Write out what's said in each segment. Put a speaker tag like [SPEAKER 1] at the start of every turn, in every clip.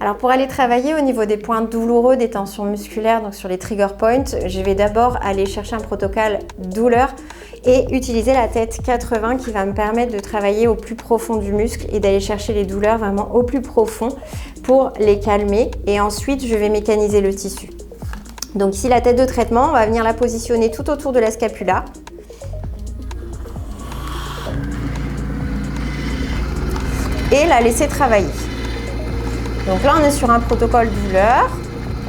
[SPEAKER 1] Alors pour aller travailler au niveau des points douloureux, des tensions musculaires, donc sur les trigger points, je vais d'abord aller chercher un protocole douleur et utiliser la tête 80 qui va me permettre de travailler au plus profond du muscle et d'aller chercher les douleurs vraiment au plus profond pour les calmer. Et ensuite, je vais mécaniser le tissu. Donc ici, la tête de traitement, on va venir la positionner tout autour de la scapula. Et la laisser travailler. Donc là, on est sur un protocole douleur.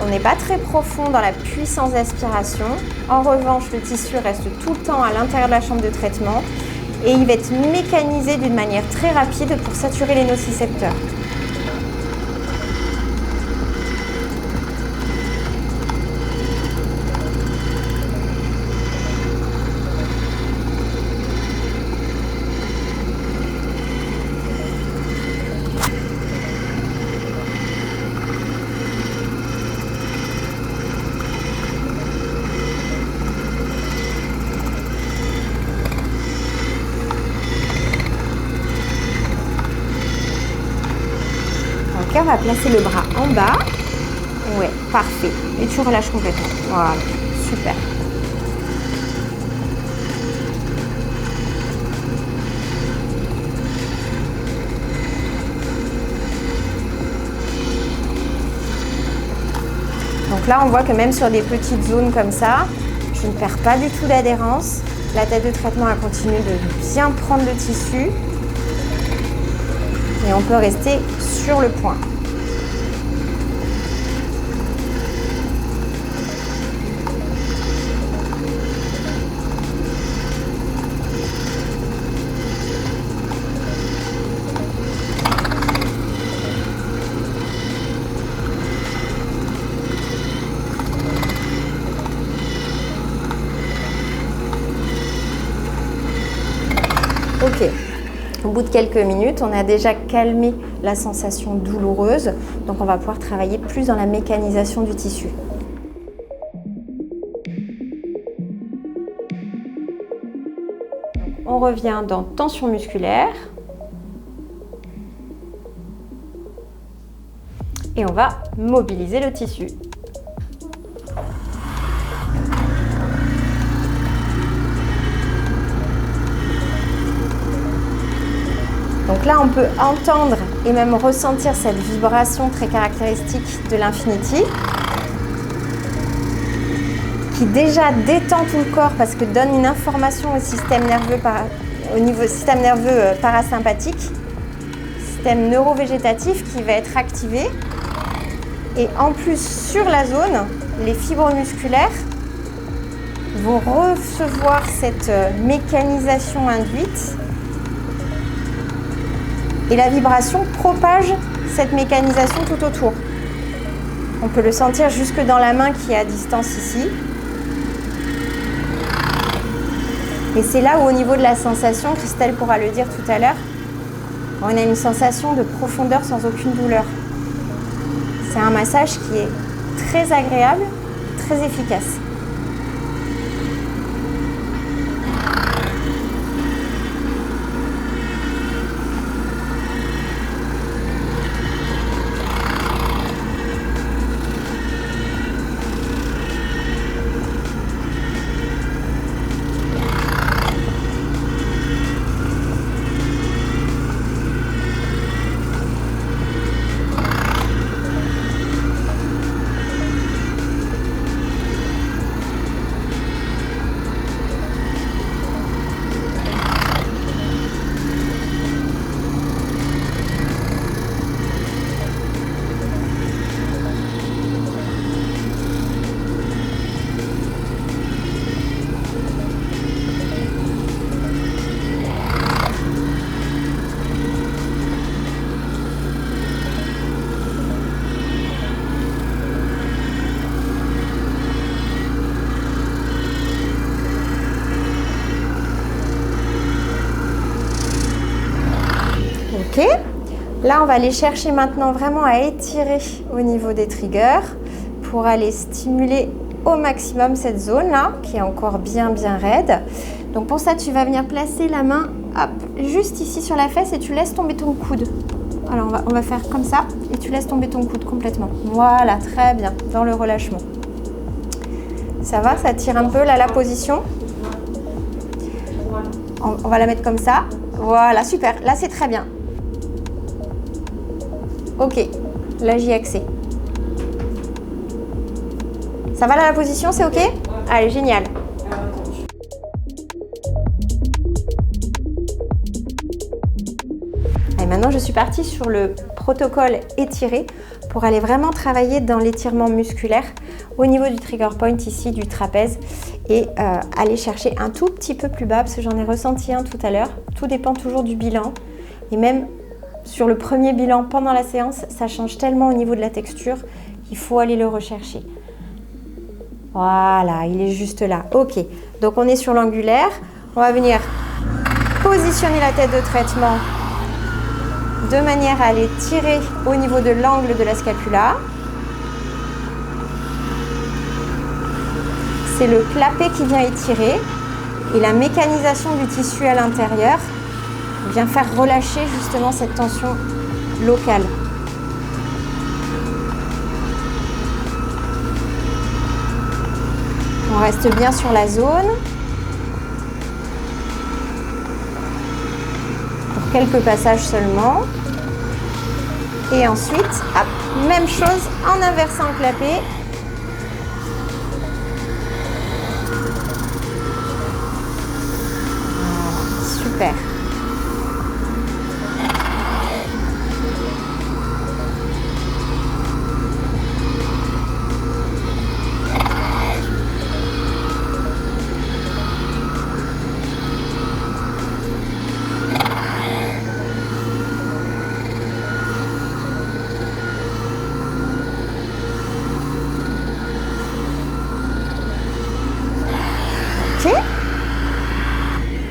[SPEAKER 1] On n'est pas très profond dans la puissance d'aspiration. En revanche, le tissu reste tout le temps à l'intérieur de la chambre de traitement et il va être mécanisé d'une manière très rapide pour saturer les nocicepteurs. On va placer le bras en bas. Ouais, parfait. Et tu relâches complètement. Voilà, super. Donc là, on voit que même sur des petites zones comme ça, je ne perds pas du tout d'adhérence. La tête de traitement a continué de bien prendre le tissu. Et on peut rester sur le point. Ok. Au bout de quelques minutes, on a déjà calmé la sensation douloureuse, donc on va pouvoir travailler plus dans la mécanisation du tissu. On revient dans tension musculaire et on va mobiliser le tissu. Donc là, on peut entendre et même ressentir cette vibration très caractéristique de l'Infinity qui déjà détend tout le corps parce que donne une information au système nerveux, au niveau système nerveux parasympathique, système neurovégétatif qui va être activé. Et en plus, sur la zone, les fibres musculaires vont recevoir cette mécanisation induite. Et la vibration propage cette mécanisation tout autour. On peut le sentir jusque dans la main qui est à distance ici. Et c'est là où au niveau de la sensation, Christelle pourra le dire tout à l'heure, on a une sensation de profondeur sans aucune douleur. C'est un massage qui est très agréable, très efficace. Ok. Là, on va aller chercher maintenant vraiment à étirer au niveau des triggers pour aller stimuler au maximum cette zone-là, qui est encore bien raide. Donc pour ça, tu vas venir placer la main, hop, juste ici sur la fesse et tu laisses tomber ton coude. Alors on va faire comme ça et tu laisses tomber ton coude complètement. Voilà, très bien, dans le relâchement. Ça va, ça tire un peu là la position. On va la mettre comme ça. Voilà, super, là c'est très bien. Ok, là j'y ai accès. Ça va là la position, c'est ok? Allez, génial. Et maintenant, je suis partie sur le protocole étiré pour aller vraiment travailler dans l'étirement musculaire au niveau du trigger point ici, du trapèze, et aller chercher un tout petit peu plus bas parce que j'en ai ressenti un tout à l'heure. Tout dépend toujours du bilan et même sur le premier bilan pendant la séance, ça change tellement au niveau de la texture qu'il faut aller le rechercher. Voilà, il est juste là. Ok, donc on est sur l'angulaire. On va venir positionner la tête de traitement de manière à aller tirer au niveau de l'angle de la scapula. C'est le clapet qui vient étirer et la mécanisation du tissu à l'intérieur vient faire relâcher justement cette tension locale. On reste bien sur la zone. Pour quelques passages seulement. Et ensuite, hop, même chose en inversant le clapet. Voilà, super.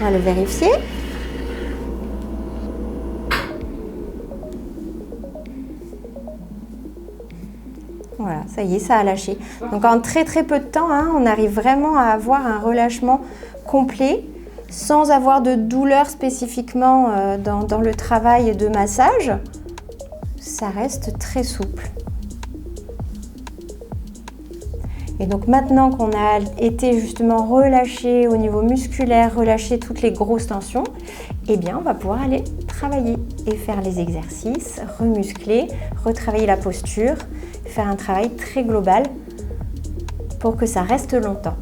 [SPEAKER 1] On va le vérifier. Voilà, ça y est, ça a lâché. Donc en très peu de temps, hein, on arrive vraiment à avoir un relâchement complet sans avoir de douleur spécifiquement dans le travail de massage. Ça reste très souple. Et donc maintenant qu'on a été justement relâché au niveau musculaire, relâché toutes les grosses tensions, eh bien on va pouvoir aller travailler et faire les exercices, remuscler, retravailler la posture, faire un travail très global pour que ça reste longtemps.